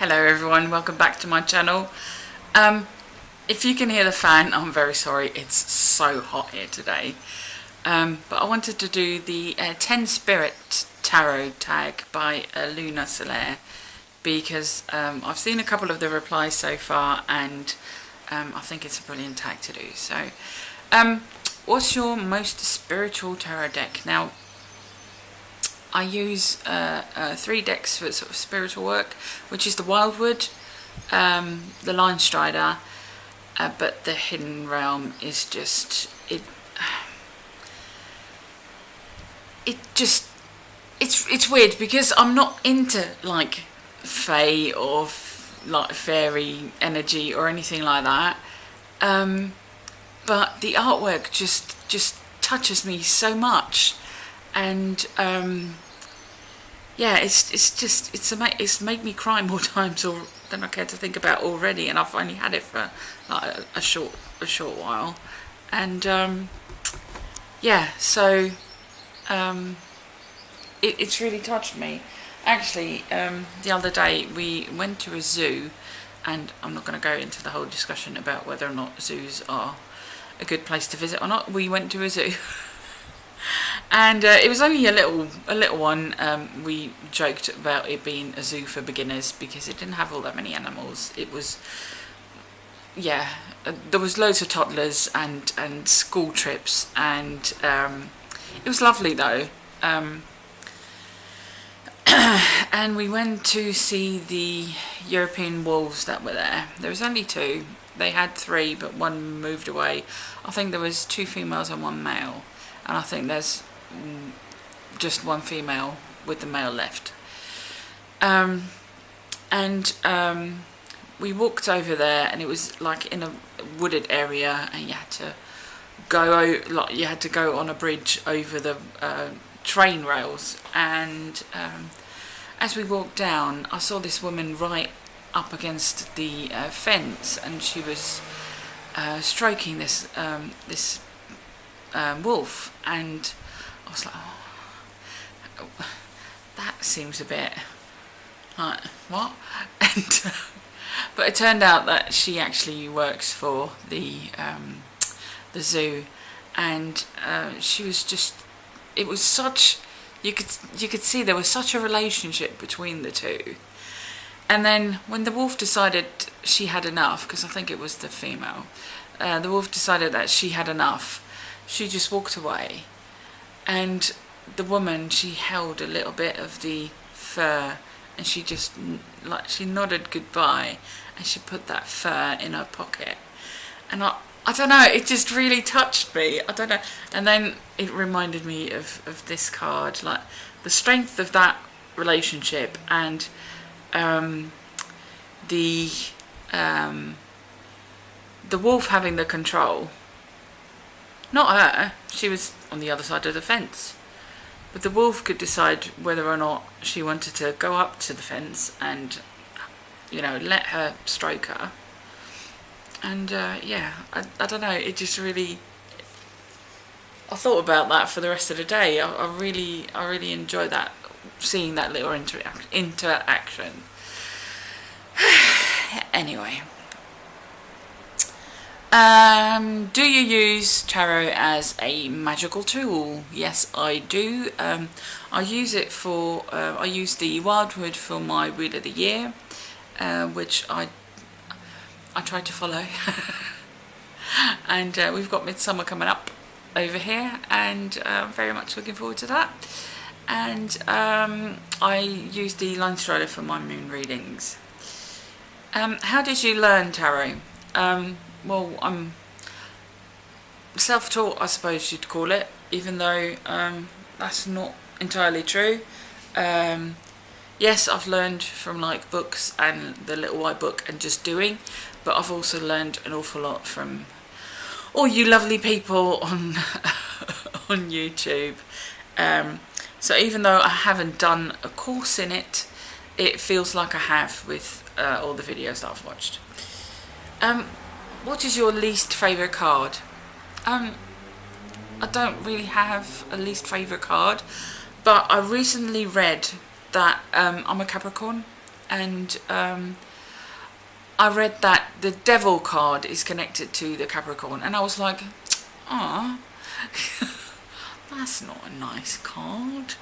Hello everyone, welcome back to my channel. If you can hear the fan, I'm very sorry, it's so hot here today. But I wanted to do the 10 Spirit Tarot tag by Luna Solare because I've seen a couple of the replies so far and I think it's a brilliant tag to do. So, what's your most spiritual tarot deck? Now, I use 3 decks for sort of spiritual work, which is the Wildwood, the Line Strider, but the Hidden Realm is just it's weird because I'm not into like fae or like fairy energy or anything like that, but the artwork just touches me so much. And yeah, it's made me cry more times than I care to think about already, and I've only had it for like a short while, and yeah, so it's really touched me. Actually, the other day we went to a zoo, and I'm not going to go into the whole discussion about whether or not zoos are a good place to visit or not. We went to a zoo. And it was only a little one. We joked about it being a zoo for beginners because it didn't have all that many animals. It was, yeah, there was loads of toddlers and school trips, and it was lovely though. And we went to see the European wolves that were there. There was only 2. They had 3, but one moved away. I think there was 2 females and 1 male. And I think there's just 1 female with the male left. We walked over there, and it was like in a wooded area, and you had to go on a bridge over the train rails. And as we walked down, I saw this woman right up against the fence, and she was stroking this wolf, and I was like, oh, that seems a bit like what? And but it turned out that she actually works for the zoo, and she was just, it was such, you could see there was such a relationship between the 2. And then when the wolf decided she had enough, because I think it was the female, the wolf decided that she had enough, she just walked away, and the woman, she held a little bit of the fur, and she just she nodded goodbye, and she put that fur in her pocket. And I don't know, it just really touched me. I don't know. And then it reminded me of this card, like the strength of that relationship, and the wolf having the control. Not her, she was on the other side of the fence. But the wolf could decide whether or not she wanted to go up to the fence and, you know, let her stroke her. And yeah, I don't know, it just really, I thought about that for the rest of the day. I really enjoy that, seeing that little interaction. Anyway. Do you use tarot as a magical tool? Yes, I do. I use it for, I use the Wildwood for my Wheel of the Year, which I try to follow. And we've got Midsummer coming up over here, and I'm very much looking forward to that. And I use the Line Strider for my moon readings. How did you learn tarot? Well, I'm self-taught, I suppose you'd call it, even though that's not entirely true. Yes, I've learned from like books and the Little White Book and just doing, but I've also learned an awful lot from all you lovely people on on YouTube. So even though I haven't done a course in it, it feels like I have with all the videos that I've watched. What is your least favourite card? I don't really have a least favourite card, but I recently read that I'm a Capricorn, and I read that the Devil card is connected to the Capricorn, and I was like, ah, that's not a nice card.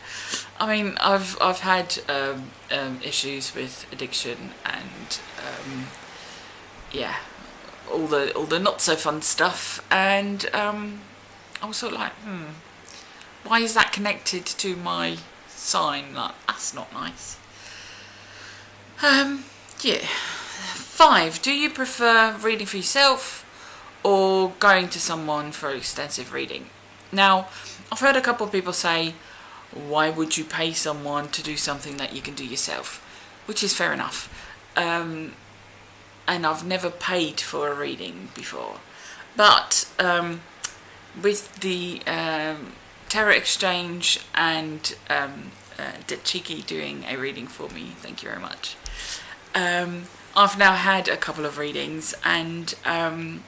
I mean, I've had issues with addiction and yeah, all the not so fun stuff, and I was sort of like, why is that connected to my sign? Like, that's not nice. Yeah. 5. Do you prefer reading for yourself or going to someone for extensive reading? Now, I've heard a couple of people say, why would you pay someone to do something that you can do yourself? Which is fair enough. And I've never paid for a reading before. But with the Tarot Exchange and Cheeky doing a reading for me, thank you very much. I've now had a couple of readings, and yeah,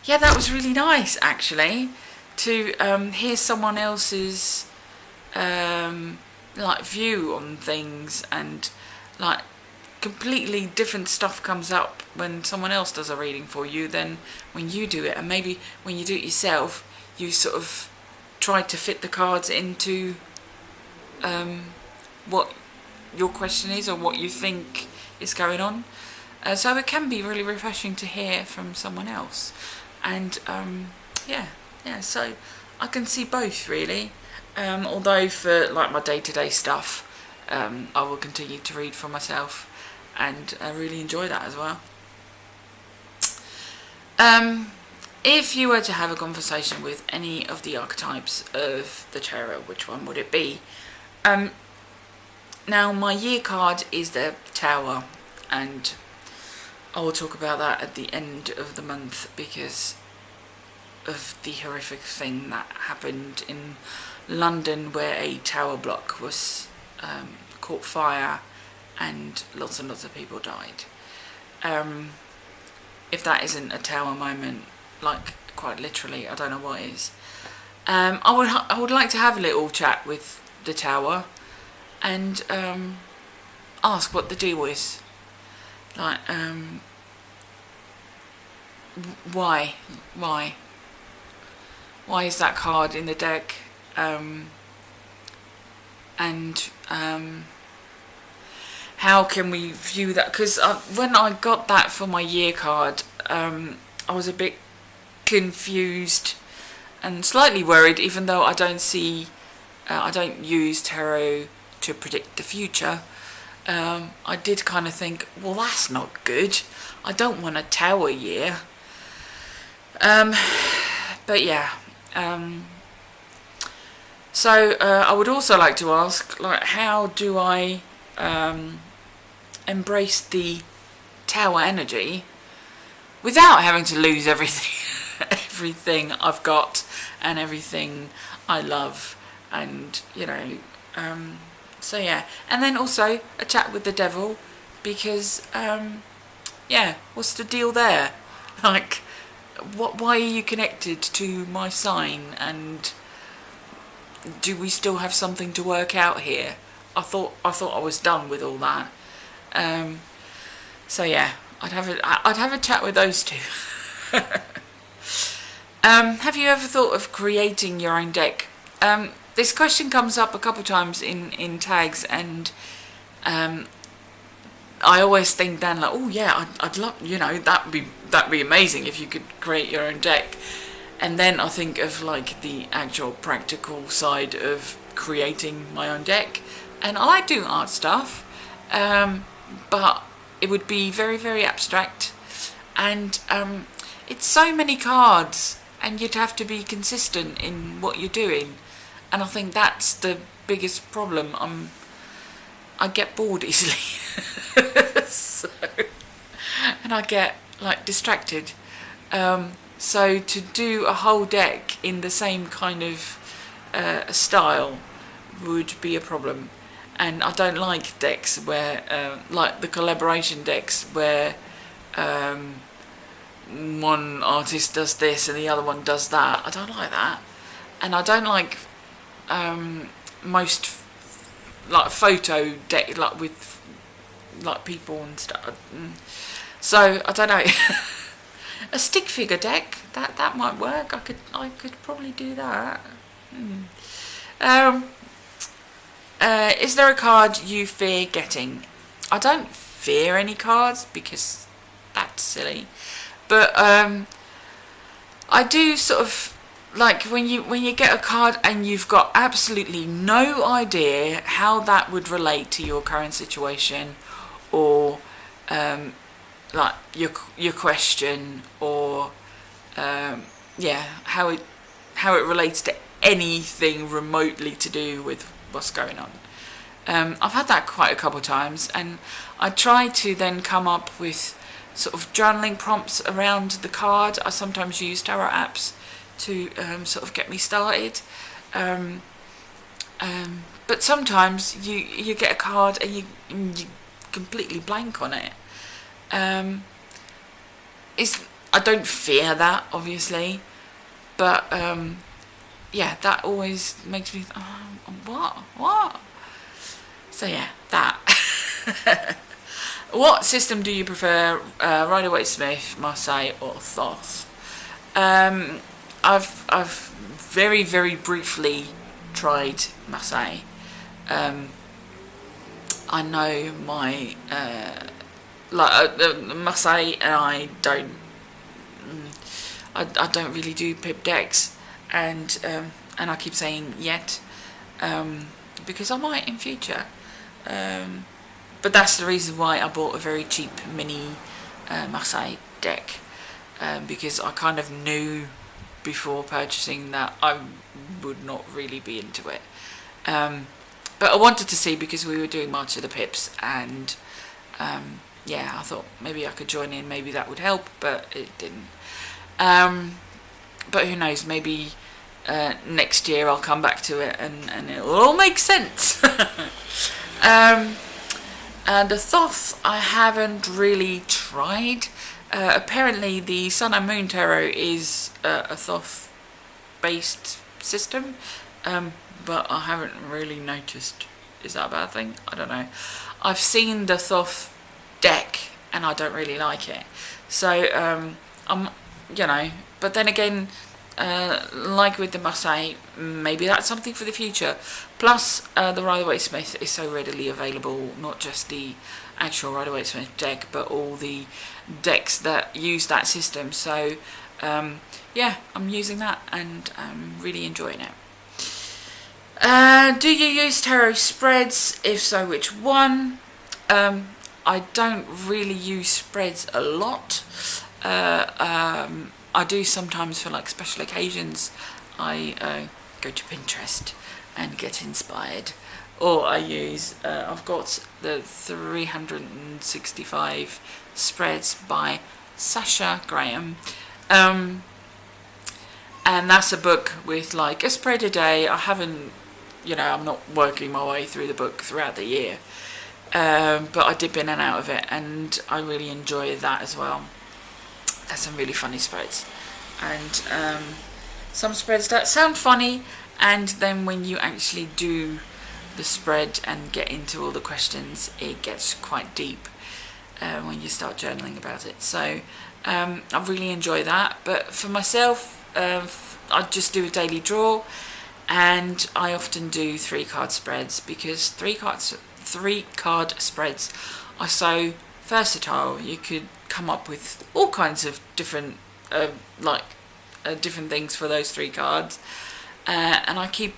that was really nice actually, to hear someone else's like view on things, and like completely different stuff comes up when someone else does a reading for you than when you do it. And maybe when you do it yourself, you sort of try to fit the cards into what your question is or what you think is going on. So it can be really refreshing to hear from someone else. And yeah, so I can see both really. Although for like my day-to-day stuff, I will continue to read for myself, and I really enjoy that as well. If you were to have a conversation with any of the archetypes of the tarot, which one would it be? Now, my year card is the Tower, and I will talk about that at the end of the month because of the horrific thing that happened in London, where a tower block was caught fire and lots and lots of people died. If that isn't a tower moment, like quite literally, I don't know what is. I would like to have a little chat with the Tower and ask what the deal is. Like, why is that card in the deck? And how can we view that? Because when I got that for my year card, I was a bit confused and slightly worried, even though I don't use tarot to predict the future. I did kind of think, well, that's not good. I don't want a tower year. But yeah. So I would also like to ask, like, how do I embrace the tower energy without having to lose everything I've got and everything I love, and so yeah. And then also a chat with the Devil, because yeah, what's the deal there? Like, why are you connected to my sign, and do we still have something to work out here? I thought I was done with all that. So yeah, I'd have a chat with those two. Have you ever thought of creating your own deck? This question comes up a couple of times in tags, and I always think then, like, oh yeah, I'd love, that'd be amazing if you could create your own deck. And then I think of like the actual practical side of creating my own deck, and I like doing art stuff, but it would be very, very abstract, and it's so many cards, and you'd have to be consistent in what you're doing, and I think that's the biggest problem. I get bored easily, and I get like distracted. So to do a whole deck in the same kind of style would be a problem. And I don't like decks where, like the collaboration decks, where one artist does this and the other one does that. I don't like that. And I don't like most like photo deck, like with like people and stuff. So I don't know. A stick figure deck, that might work. I could probably do that. Is there a card you fear getting? I don't fear any cards because that's silly, but I do sort of like when you get a card and you've got absolutely no idea how that would relate to your current situation, or like your question, or how it relates to anything remotely to do with what's going on. I've had that quite a couple of times, and I try to then come up with sort of journaling prompts around the card. I sometimes use tarot apps to sort of get me started. But sometimes you get a card and you completely blank on it. I don't fear that, obviously, but that always makes me what? So yeah, that. What system do you prefer, Rider-Waite-Smith, Marseille, or Thoth? I've very, very briefly tried Marseille. I know my Marseille, and I don't really do pip decks, and I keep saying yet, because I might in future. But that's the reason why I bought a very cheap mini Marseille deck, because I kind of knew before purchasing that I would not really be into it. But I wanted to see, because we were doing March of the Pips, and I thought maybe I could join in, maybe that would help, but it didn't. But who knows, maybe next year I'll come back to it and it'll all make sense. And the Thoth I haven't really tried. Apparently the Sun and Moon Tarot is a Thoth based system, but I haven't really noticed. Is that a bad thing? I don't know. I've seen the Thoth deck and I don't really like it, so but then again, like with the Marseille, maybe that's something for the future. Plus the Rider-Waite-Smith is so readily available, not just the actual Rider-Waite-Smith deck, but all the decks that use that system. So I'm using that and I'm really enjoying it. Do you use tarot spreads? If so, which one? I don't really use spreads a lot. I do sometimes for like special occasions. I go to Pinterest and get inspired, or I use I've got the 365 spreads by Sasha Graham, and that's a book with like a spread a day. I haven't, I'm not working my way through the book throughout the year, but I dip in and out of it, and I really enjoy that as well. There's some really funny spreads, and some spreads that sound funny, and then when you actually do the spread and get into all the questions, it gets quite deep when you start journaling about it. So I really enjoy that. But for myself, I just do a daily draw, and I often do 3-card spreads, because 3-card spreads are so versatile. You could come up with all kinds of different different things for those 3 cards, and I keep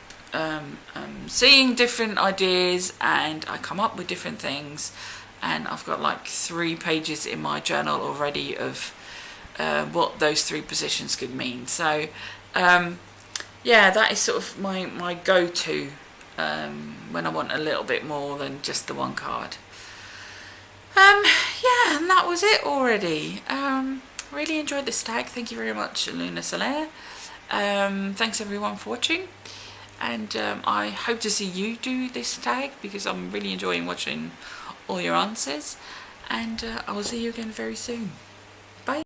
seeing different ideas, and I come up with different things, and I've got like 3 pages in my journal already of what those 3 positions could mean. So that is sort of my go-to when I want a little bit more than just the 1 card. And that was it already. Really enjoyed this tag. Thank you very much, Luna Solare. Thanks everyone for watching, and I hope to see you do this tag, because I'm really enjoying watching all your answers, and I will see you again very soon. Bye.